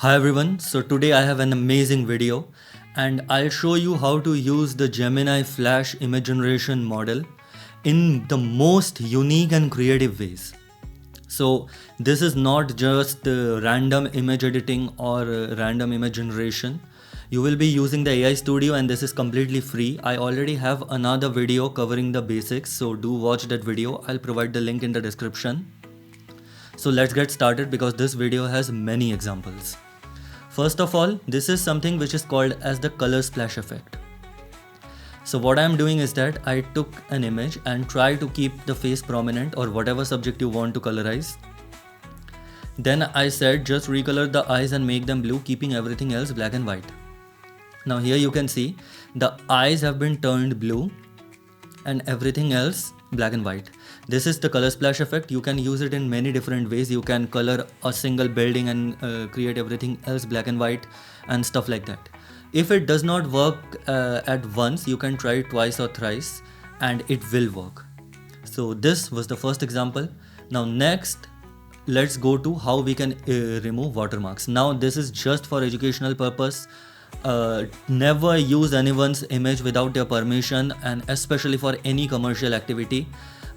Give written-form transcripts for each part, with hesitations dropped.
Hi everyone, so today I have an amazing video and I'll show you how to use the Gemini Flash image generation model in the most unique and creative ways. So this is not just random image editing or random image generation. You will be using the AI Studio and this is completely free. I already have another video covering the basics, so do watch that video. I'll provide the link in the description. So let's get started because this video has many examples. First of all, this is something which is called as the color splash effect. So what I'm doing is that I took an image and try to keep the face prominent or whatever subject you want to colorize. Then I said just recolor the eyes and make them blue, keeping everything else black and white. Now here you can see the eyes have been turned blue and everything else black and white. This is the color splash effect. You can use it in many different ways. You can color a single building and create everything else black and white and stuff like that. If it does not work at once, you can try it twice or thrice and it will work. So this was the first example. Now next, let's go to how we can remove watermarks. Now this is just for educational purpose. Never use anyone's image without their permission, and especially for any commercial activity.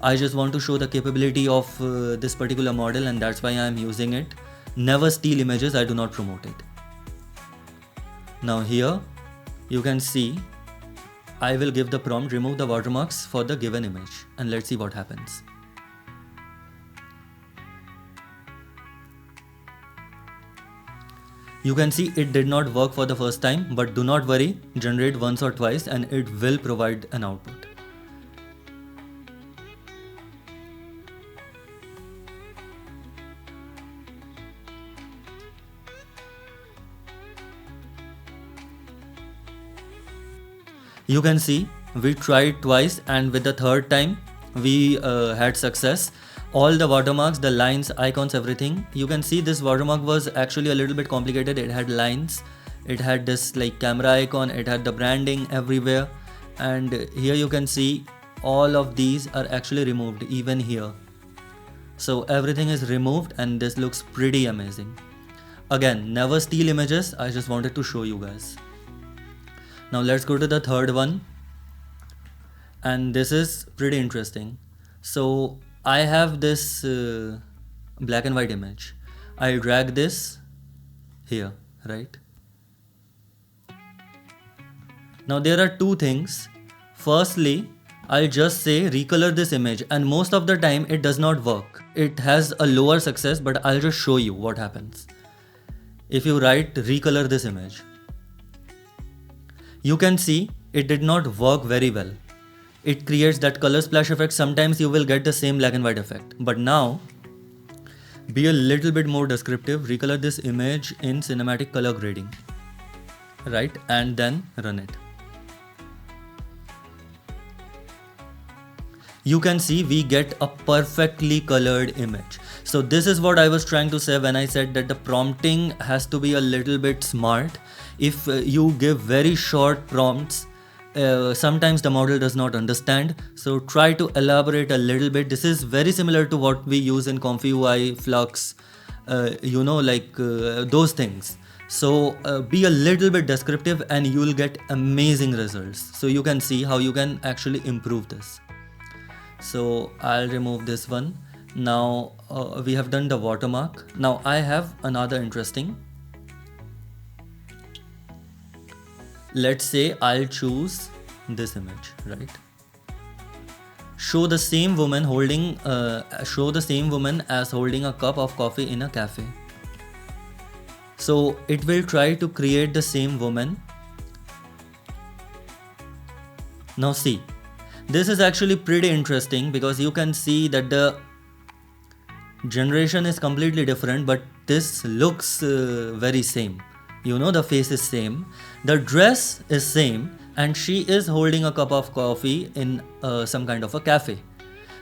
I just want to show the capability of this particular model and that's why I am using it. Never steal images, I do not promote it. Now here you can see I will give the prompt remove the watermarks for the given image and let's see what happens. You can see it did not work for the first time, but do not worry, generate once or twice and it will provide an output. You can see we tried twice and with the third time we had success. All the watermarks, the lines, icons, everything. You can see this watermark was actually a little bit complicated. It had lines, it had this like camera icon, it had the branding everywhere. And here you can see all of these are actually removed, even here. So everything is removed and this looks pretty amazing. Again, never steal images. I just wanted to show you guys. Now let's go to the third one. And this is pretty interesting. So I have this black and white image. I drag this here, right? Now there are two things. Firstly, I'll just say recolor this image and most of the time it does not work. It has a lower success, but I'll just show you what happens. If you write recolor this image, you can see it did not work very well. It creates that color splash effect. Sometimes you will get the same black and white effect. But now, be a little bit more descriptive. Recolor this image in cinematic color grading. Right? And then run it. You can see we get a perfectly colored image. So this is what I was trying to say when I said that the prompting has to be a little bit smart. If you give very short prompts, sometimes the model does not understand. So try to elaborate a little bit. This is very similar to what we use in Comfy UI, Flux, those things. So be a little bit descriptive and you will get amazing results. So you can see how you can actually improve this. So I'll remove this one. Now we have done the watermark. Now I have another interesting. Let's say I'll choose this image, right? Show the same woman as holding a cup of coffee in a cafe. So it will try to create the same woman. Now see, this is actually pretty interesting because you can see that the generation is completely different, but this looks very same. You know, the face is same, the dress is same, and she is holding a cup of coffee in some kind of a cafe.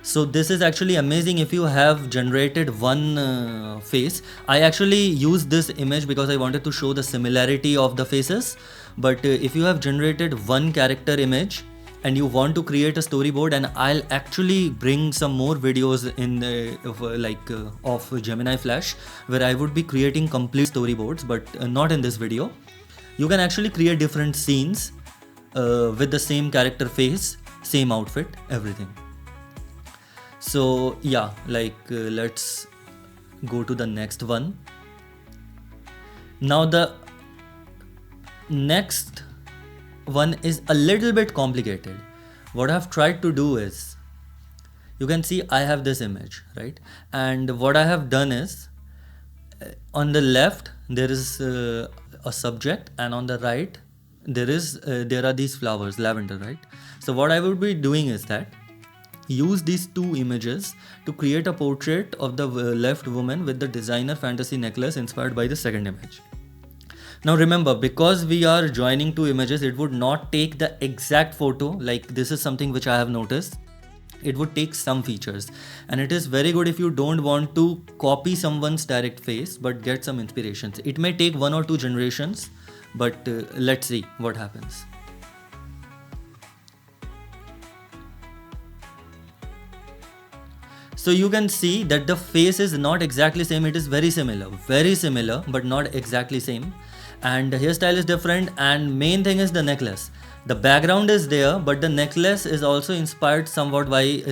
So this is actually amazing if you have generated one face. I actually used this image because I wanted to show the similarity of the faces. But if you have generated one character image and you want to create a storyboard, and I'll actually bring some more videos in of Gemini Flash where I would be creating complete storyboards, but not in this video. You can actually create different scenes with the same character face, same outfit, everything. So yeah, let's go to the next one. Now the next one is a little bit complicated. What I've tried to do is, you can see I have this image, right? And what I have done is, on the left there is a subject, and on the right there are these flowers, lavender, right? So what I would be doing is that use these two images to create a portrait of the left woman with the designer fantasy necklace inspired by the second image. Now remember, because we are joining two images, it would not take the exact photo. Like, this is something which I have noticed. It would take some features, and it is very good if you don't want to copy someone's direct face but get some inspirations. It may take 1 or 2 generations, but let's see what happens. So you can see that the face is not exactly same. It is very similar, but not exactly same. And the hairstyle is different, and main thing is the necklace. The background is there, but the necklace is also inspired somewhat by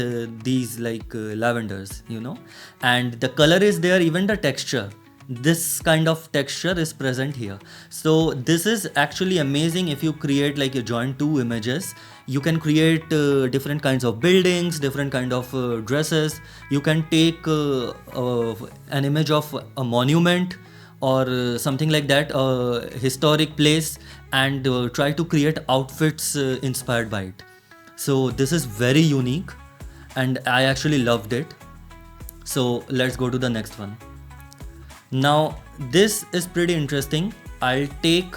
these lavenders, you know, and the color is there, even the texture. This kind of texture is present here. So this is actually amazing. If you create, like, you join two images, you can create different kinds of buildings, different kind of dresses. You can take an image of a monument or something like that, a historic place, and try to create outfits inspired by it. So this is very unique, and I actually loved it. So let's go to the next one. Now this is pretty interesting. I'll take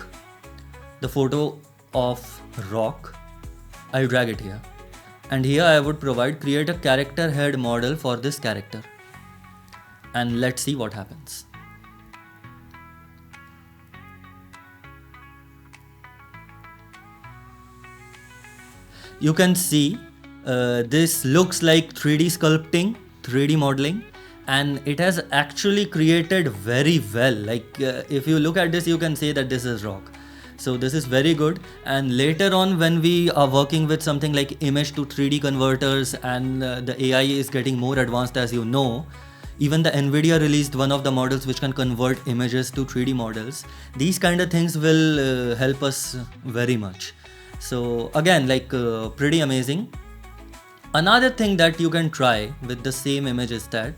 the photo of rock, I'll drag it here, and here I would create a character head model for this character, and let's see what happens. You can see this looks like 3D sculpting, 3D modeling, and it has actually created very well. If you look at this, you can say that this is rock. So this is very good. And later on, when we are working with something like image to 3D converters, and the AI is getting more advanced, as you know, even the Nvidia released one of the models which can convert images to 3D models. These kind of things will help us very much. So again, pretty amazing. Another thing that you can try with the same image is that,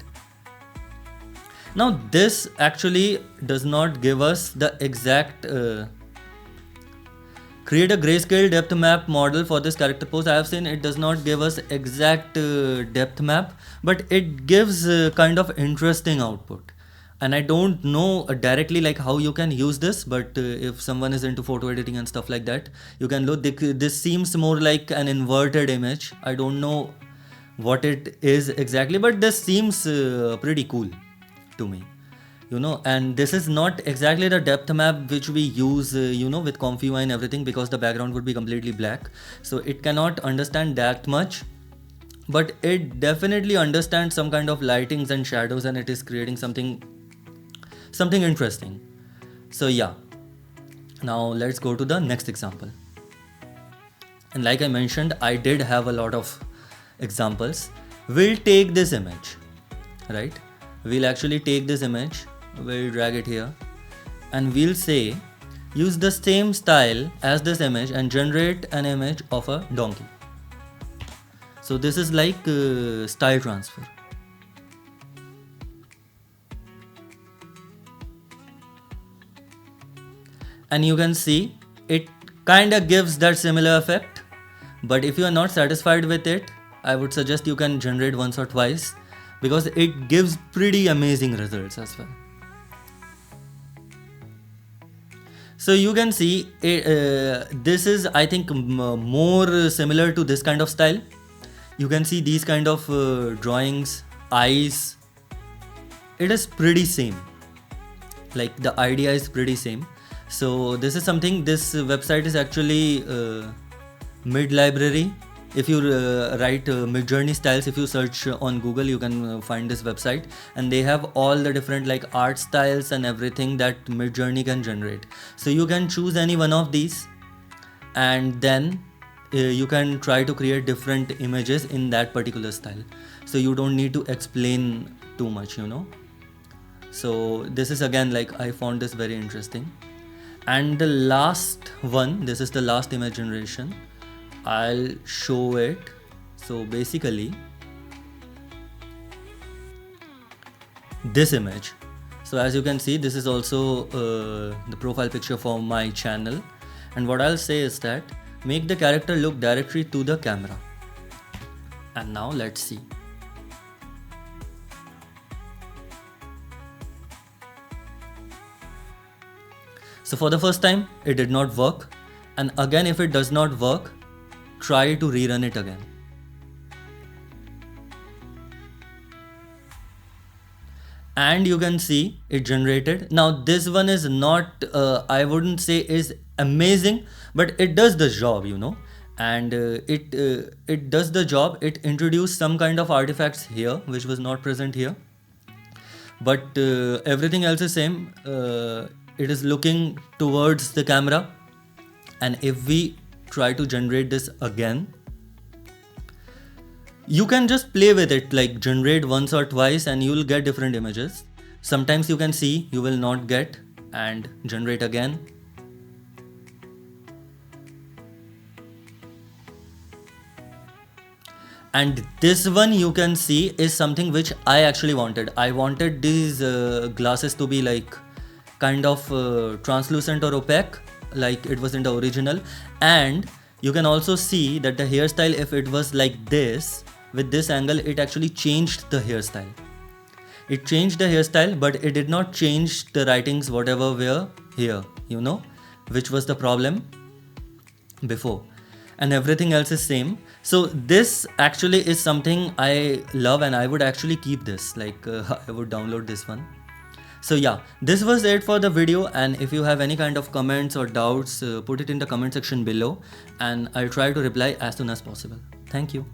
now this actually does not give us the exact create a grayscale depth map model for this character pose. I have seen it does not give us exact depth map, but it gives kind of interesting output. And I don't know directly how you can use this, but if someone is into photo editing and stuff like that, you can look. This seems more like an inverted image. I don't know what it is exactly, but this seems pretty cool to me, you know. And this is not exactly the depth map which we use, with ComfyUI and everything, because the background would be completely black. So it cannot understand that much, but it definitely understands some kind of lightings and shadows, and it is creating something interesting. So yeah, now let's go to the next example. And like I mentioned, I did have a lot of examples. We'll take this image, right? We'll actually take this image, we'll drag it here, and we'll say use the same style as this image and generate an image of a donkey. So this is like style transfer. And you can see it kind of gives that similar effect, but if you are not satisfied with it, I would suggest you can generate once or twice, because it gives pretty amazing results as well. So you can see this is, I think, more similar to this kind of style. You can see these kind of drawings, eyes. It is pretty same. Like, the idea is pretty same. So this is something, this website is actually Mid library. If you write Midjourney styles, if you search on Google, you can find this website, and they have all the different like art styles and everything that Midjourney can generate. So you can choose any one of these, and then you can try to create different images in that particular style. So you don't need to explain too much, you know. So this is again, like, I found this very interesting. And the last one, this is the last image generation. I'll show it. So basically, this image. So as you can see, this is also the profile picture for my channel. And what I'll say is that make the character look directly to the camera. And now let's see. So for the first time, it did not work. And again, if it does not work, try to rerun it again. And you can see it generated. Now this one is not, I wouldn't say is amazing, but it does the job, you know. And it does the job. It introduced some kind of artifacts here, which was not present here. But everything else is same. It is looking towards the camera. And if we try to generate this again, you can just play with it, like generate once or twice, and you will get different images. Sometimes you can see you will not get, and generate again. And this one you can see is something which I actually wanted. I wanted these glasses to be like kind of translucent or opaque, like it was in the original. And you can also see that the hairstyle, if it was like this, with this angle, it actually changed the hairstyle. It changed the hairstyle, but it did not change the writings, whatever were here, you know, which was the problem before. And everything else is same. So this actually is something I love, and I would actually keep this, like I would download this one. So yeah, this was it for the video, and if you have any kind of comments or doubts, put it in the comment section below, and I'll try to reply as soon as possible. Thank you.